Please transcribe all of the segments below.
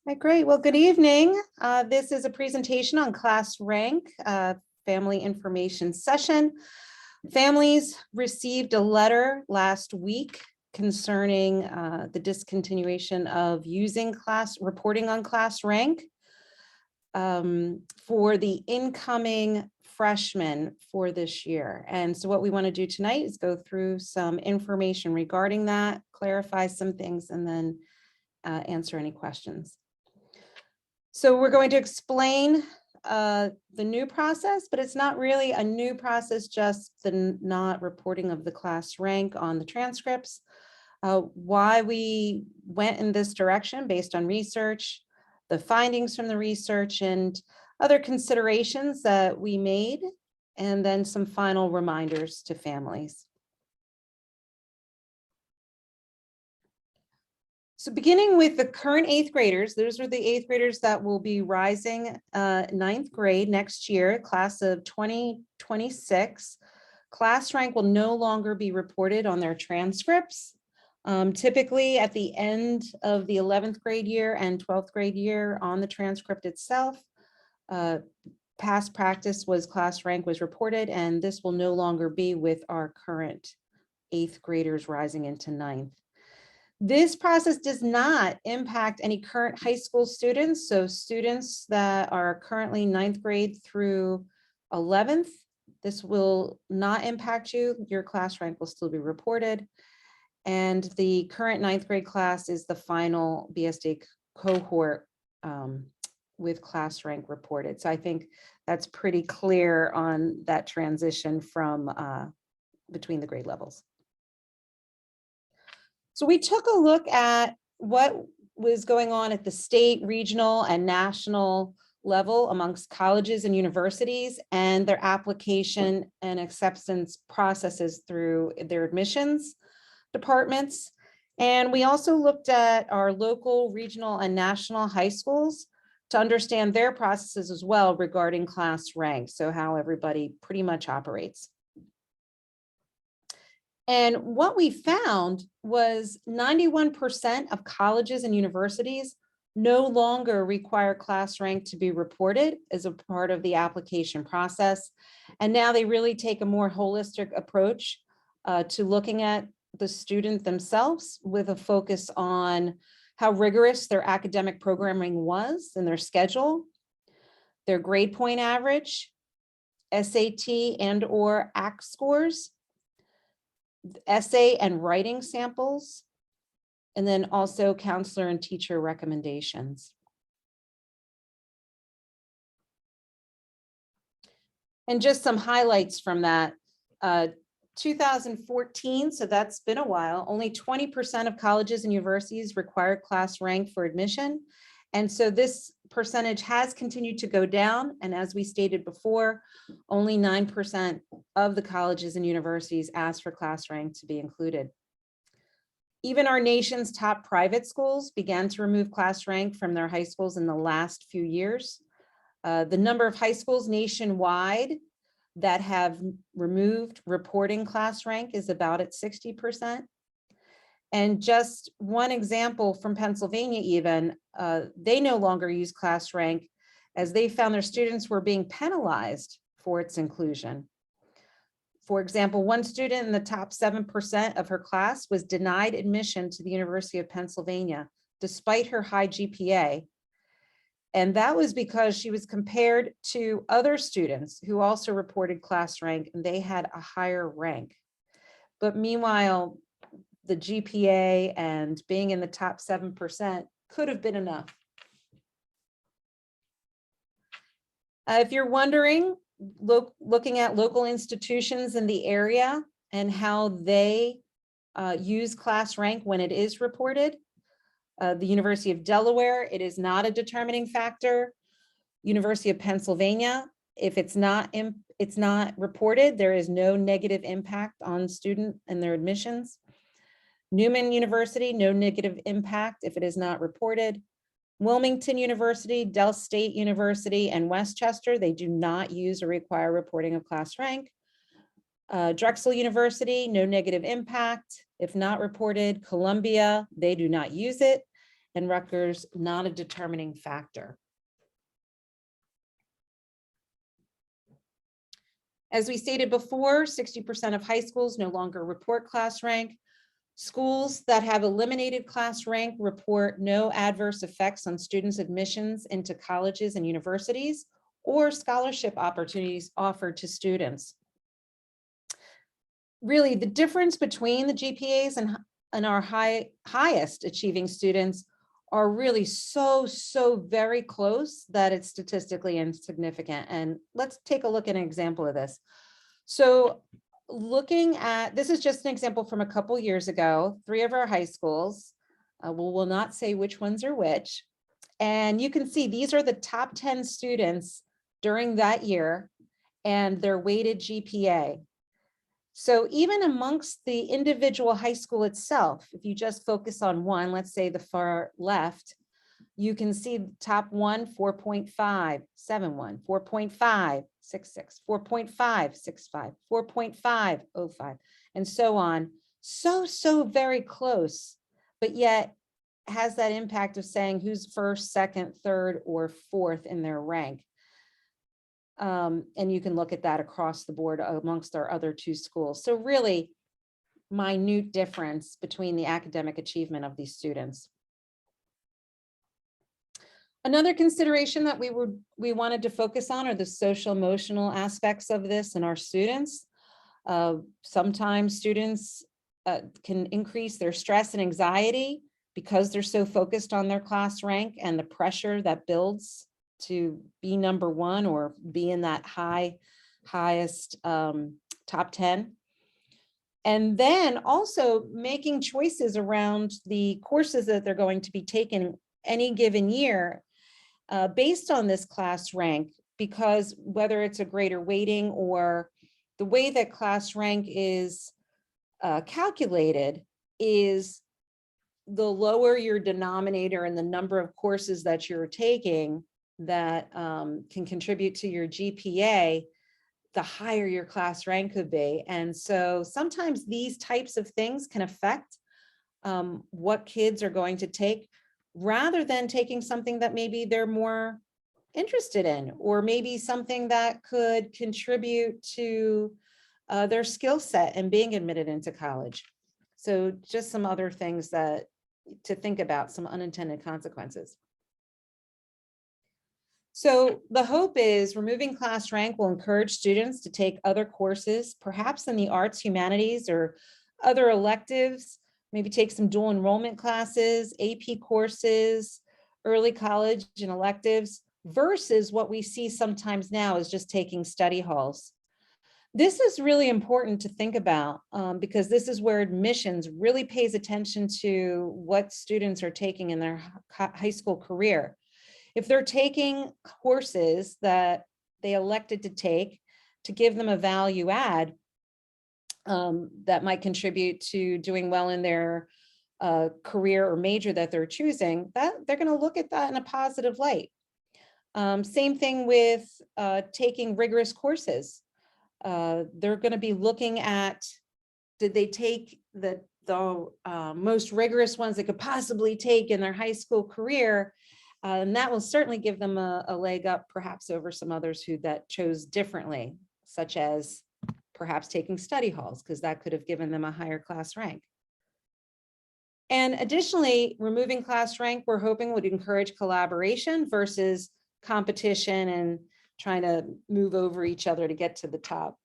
Hi, great. Well, good evening. This is a presentation on class rank, family information session. Families received a letter last week concerning the discontinuation of using reporting on class rank for the incoming freshmen for this year. And so what we want to do tonight is go through some information regarding that, clarify some things, and then answer any questions. So we're going to explain the new process, but it's not really a new process, just the not reporting of the class rank on the transcripts. Why we went in this direction based on research, the findings from the research, and other considerations that we made, and then some final reminders to families. So beginning with the current 8th graders, those are the 8th graders that will be rising 9th grade next year, class of 2026. Class rank will no longer be reported on their transcripts. Typically at the end of the 11th grade year and 12th grade year on the transcript itself, past practice was class rank was reported, and this will no longer be with our current 8th graders rising into 9th. This process does not impact any current high school students. So students that are currently 9th grade through 11th, this will not impact you. Your class rank will still be reported. And the current 9th grade class is the final BSD cohort with class rank reported. So I think that's pretty clear on that transition from between the grade levels. So we took a look at what was going on at the state, regional, and national level amongst colleges and universities and their application and acceptance processes through their admissions departments. And we also looked at our local, regional, and national high schools to understand their processes as well regarding class rank, so how everybody pretty much operates. And what we found was 91% of colleges and universities no longer require class rank to be reported as a part of the application process. And now they really take a more holistic approach to looking at the student themselves with a focus on how rigorous their academic programming was and their schedule, their grade point average, SAT and/or ACT scores, essay and writing samples, and then also counselor and teacher recommendations. And just some highlights from that. 2014, so that's been a while, only 20% of colleges and universities required class rank for admission. And so this percentage has continued to go down. And as we stated before, only 9% of the colleges and universities asked for class rank to be included. Even our nation's top private schools began to remove class rank from their high schools in the last few years. The number of high schools nationwide that have removed reporting class rank is about at 60%. And just one example from Pennsylvania even, they no longer use class rank as they found their students were being penalized for its inclusion. For example, one student in the top 7% of her class was denied admission to the University of Pennsylvania, despite her high GPA. And that was because she was compared to other students who also reported class rank, and they had a higher rank. But meanwhile, the GPA and being in the top 7% could have been enough. If you're wondering, looking at local institutions in the area and how they use class rank when it is reported, the University of Delaware, it is not a determining factor. University of Pennsylvania, if it's not reported, there is no negative impact on student and their admissions. Newman University, no negative impact if it is not reported. Wilmington University, Del State University, and Westchester, they do not use or require reporting of class rank. Drexel University, no negative impact if not reported. Columbia, they do not use it. and Rutgers not a determining factor. As we stated before, 60% of high schools no longer report class rank. Schools that have eliminated class rank report no adverse effects on students' admissions into colleges and universities or scholarship opportunities offered to students. Really, the difference between the GPAs and our highest achieving students are really so very close that it's statistically insignificant. And let's take a look at an example of this. So looking at, this is just an example from a couple years ago, 3 of our high schools, we'll not say which ones are which. And you can see these are the top 10 students during that year and their weighted GPA. So even amongst the individual high school itself, if you just focus on one, let's say the far left, you can see the top one, 4.5, 71, 4.5, 66, 4.5, 65, 4.5, 05, and so on. So very close, but yet has that impact of saying who's first, second, third, or fourth in their rank. And you can look at that across the board amongst our other 2 schools. So really minute difference between the academic achievement of these students. Another consideration that we wanted to focus on are the social emotional aspects of this in our students. Sometimes students can increase their stress and anxiety because they're so focused on their class rank and the pressure that builds to be number 1 or be in that highest top 10. And then also making choices around the courses that they're going to be taking any given year based on this class rank, because whether it's a greater weighting or the way that class rank is calculated is the lower your denominator and the number of courses that you're taking that can contribute to your GPA, the higher your class rank could be. And so sometimes these types of things can affect what kids are going to take, rather than taking something that maybe they're more interested in, or maybe something that could contribute to their skill set and being admitted into college. So just some other things that to think about, some unintended consequences. So the hope is removing class rank will encourage students to take other courses, perhaps in the arts, humanities, or other electives, maybe take some dual enrollment classes, AP courses, early college and electives, versus what we see sometimes now is just taking study halls. This is really important to think about because this is where admissions really pays attention to what students are taking in their high school career. If they're taking courses that they elected to take to give them a value add that might contribute to doing well in their career or major that they're choosing, that they're going to look at that in a positive light. Same thing with taking rigorous courses. They're going to be looking at, did they take the most rigorous ones they could possibly take in their high school career? And that will certainly give them a leg up, perhaps over some others who that chose differently, such as perhaps taking study halls, because that could have given them a higher class rank. And additionally, removing class rank, we're hoping would encourage collaboration versus competition and trying to move over each other to get to the top.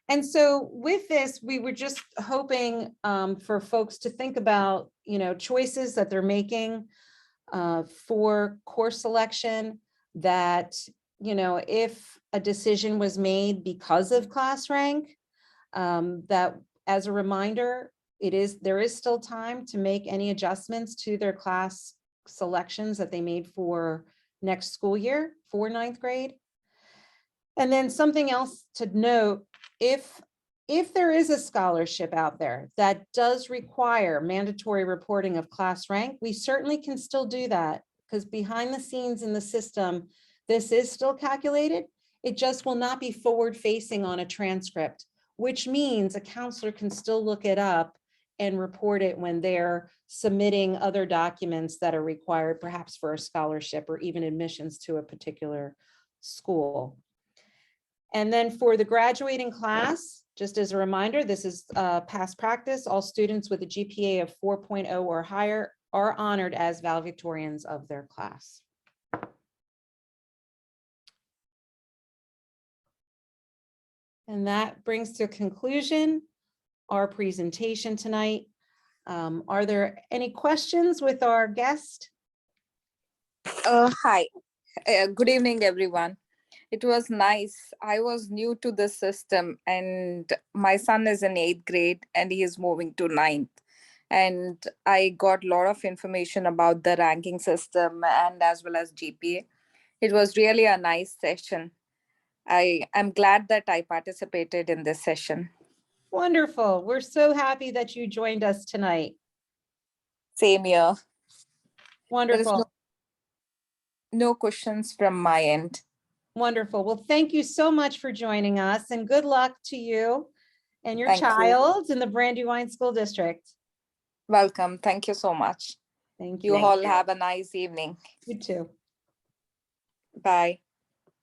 And so with this, we were just hoping for folks to think about, choices that they're making for course selection, that, if a decision was made because of class rank, that as a reminder, there is still time to make any adjustments to their class selections that they made for next school year for 9th grade. And then something else to note, if there is a scholarship out there that does require mandatory reporting of class rank, we certainly can still do that, because behind the scenes in the system, this is still calculated. It just will not be forward facing on a transcript, which means a counselor can still look it up and report it when they're submitting other documents that are required, perhaps for a scholarship or even admissions to a particular school. And then for the graduating class, just as a reminder, this is past practice. All students with a GPA of 4.0 or higher are honored as valedictorians of their class. And that brings to conclusion our presentation tonight. Are there any questions with our guest? Hi, good evening, everyone. It was nice. I was new to the system, and my son is in 8th grade and he is moving to 9th. And I got a lot of information about the ranking system and as well as GPA. It was really a nice session. I am glad that I participated in this session. Wonderful. We're so happy that you joined us tonight. Same here. There is Wonderful. no questions from my end. Wonderful. Well, thank you so much for joining us and good luck to you and your Thank you. child in the Brandywine School District. Welcome. Thank you so much. Thank You you. all have a nice evening. You too. Bye.